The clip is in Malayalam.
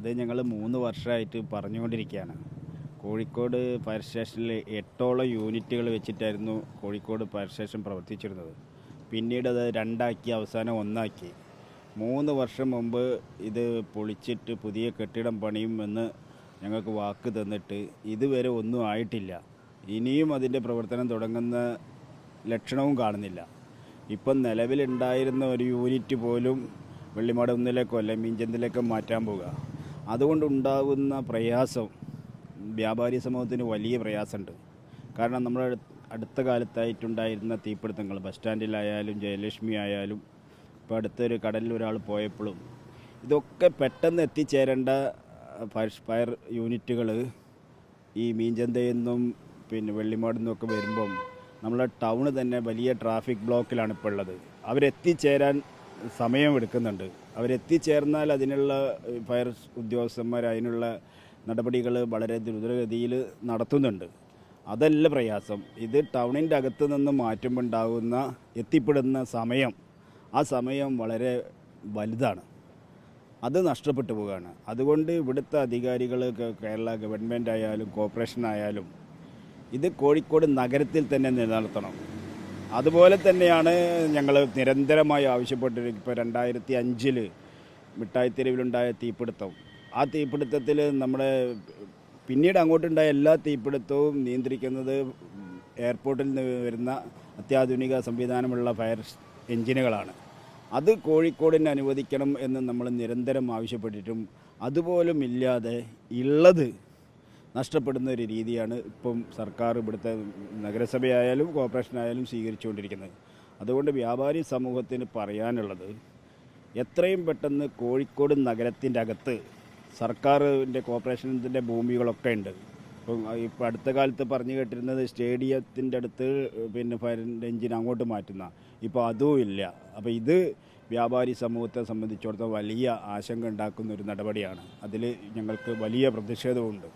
ഇത് ഞങ്ങൾ 3 വർഷമായിട്ട് പറഞ്ഞുകൊണ്ടിരിക്കുകയാണ്. കോഴിക്കോട് ഫയർ സ്റ്റേഷനിൽ 8ഓളം യൂണിറ്റുകൾ വെച്ചിട്ടായിരുന്നു കോഴിക്കോട് ഫയർ സ്റ്റേഷൻ പ്രവർത്തിച്ചിരുന്നത്. പിന്നീട് അത് 2ആക്കി, അവസാനം 1ആക്കി. 3 വർഷം മുമ്പ് ഇത് പൊളിച്ചിട്ട് പുതിയ കെട്ടിടം പണിയുമെന്ന് ഞങ്ങൾക്ക് വാക്ക് തന്നിട്ട് ഇതുവരെ ഒന്നും ആയിട്ടില്ല. ഇനിയും അതിൻ്റെ പ്രവർത്തനം തുടങ്ങുന്ന ലക്ഷണവും കാണുന്നില്ല. ഇപ്പം നിലവിലുണ്ടായിരുന്ന ഒരു യൂണിറ്റ് പോലും വെള്ളിമാട് 1ലേക്കോ അല്ലെങ്കിൽ മീഞ്ചന്തിലേക്കോ മാറ്റാൻ പോകുക. അതുകൊണ്ടുണ്ടാകുന്ന പ്രയാസം വ്യാപാരി സമൂഹത്തിന് വലിയ പ്രയാസമുണ്ട്. കാരണം നമ്മൾ അടുത്ത കാലത്തായിട്ടുണ്ടായിരുന്ന തീപിടുത്തങ്ങൾ, ബസ് സ്റ്റാൻഡിലായാലും ജയലക്ഷ്മി ആയാലും ഇപ്പോൾ അടുത്തൊരു കടലിൽ ഒരാൾ പോയപ്പോഴും ഇതൊക്കെ പെട്ടെന്ന് എത്തിച്ചേരേണ്ട ഫയർ യൂണിറ്റുകൾ ഈ മീഞ്ചന്തയിൽ നിന്നും പിന്നെ വെള്ളിമാട് നിന്നൊക്കെ വരുമ്പം നമ്മളെ ടൗണ് തന്നെ വലിയ ട്രാഫിക് ബ്ലോക്കിലാണ് ഇപ്പോൾ ഉള്ളത്. അവരെത്തിച്ചേരാൻ സമയമെടുക്കുന്നുണ്ട്. അവരെത്തിച്ചേർന്നാൽ അതിനുള്ള ഫയർ ഉദ്യോഗസ്ഥന്മാർ അതിനുള്ള നടപടികൾ വളരെ ദ്രുതഗതിയിൽ നടത്തുന്നുണ്ട്. അതല്ല പ്രയാസം. ഇത് ടൗണിൻ്റെ അകത്ത് നിന്ന് മാറ്റുമ്പോൾ ഉണ്ടാകുന്ന എത്തിപ്പെടുന്ന സമയം, ആ സമയം വളരെ വലുതാണ്. അത് നഷ്ടപ്പെട്ടു പോവുകയാണ്. അതുകൊണ്ട് ഇവിടുത്തെ അധികാരികൾ, കേരള ഗവൺമെൻറ് ആയാലും കോർപ്പറേഷൻ ആയാലും ഇത് കോഴിക്കോട് നഗരത്തിൽ തന്നെ നിലനിർത്തണം. അതുപോലെ തന്നെയാണ് ഞങ്ങൾ നിരന്തരമായി ആവശ്യപ്പെട്ടിരിക്കുന്നത്. ഇപ്പോൾ 2005 മിഠായിത്തെരുവിലുണ്ടായ തീപിടുത്തം, ആ തീപിടുത്തത്തിൽ നമ്മുടെ പിന്നീട് അങ്ങോട്ടുണ്ടായ എല്ലാ തീപിടുത്തവും നിയന്ത്രിക്കുന്നത് എയർപോർട്ടിൽ നിന്ന് വരുന്ന അത്യാധുനിക സംവിധാനമുള്ള ഫയർ എഞ്ചിനുകളാണ്. അത് കോഴിക്കോടിന് അനുവദിക്കണം എന്ന് നമ്മൾ നിരന്തരം ആവശ്യപ്പെട്ടിട്ടും അതുപോലും ഇല്ലാതെ ഉള്ളത് നഷ്ടപ്പെടുന്ന ഒരു രീതിയാണ് ഇപ്പം സർക്കാർ, ഇവിടുത്തെ നഗരസഭയായാലും കോർപ്പറേഷനായാലും സ്വീകരിച്ചുകൊണ്ടിരിക്കുന്നത്. അതുകൊണ്ട് വ്യാപാരി സമൂഹത്തിന് പറയാനുള്ളത്, എത്രയും പെട്ടെന്ന് കോഴിക്കോട് നഗരത്തിൻ്റെ അകത്ത് സർക്കാരിൻ്റെ കോർപ്പറേഷൻ്റെ ഭൂമികളൊക്കെ ഉണ്ട്. ഇപ്പോൾ അടുത്ത കാലത്ത് പറഞ്ഞു കേട്ടിരുന്നത് സ്റ്റേഡിയത്തിൻ്റെ അടുത്ത് പിന്നെ ഫയറിൻ്റെ എഞ്ചിൻ അങ്ങോട്ട് മാറ്റുന്ന, ഇപ്പോൾ അതും ഇല്ല. അപ്പോൾ ഇത് വ്യാപാരി സമൂഹത്തെ സംബന്ധിച്ചിടത്തോളം വലിയ ആശങ്ക ഉണ്ടാക്കുന്ന ഒരു നടപടിയാണ്. അതിൽ ഞങ്ങൾക്ക് വലിയ പ്രതിഷേധമുണ്ട്.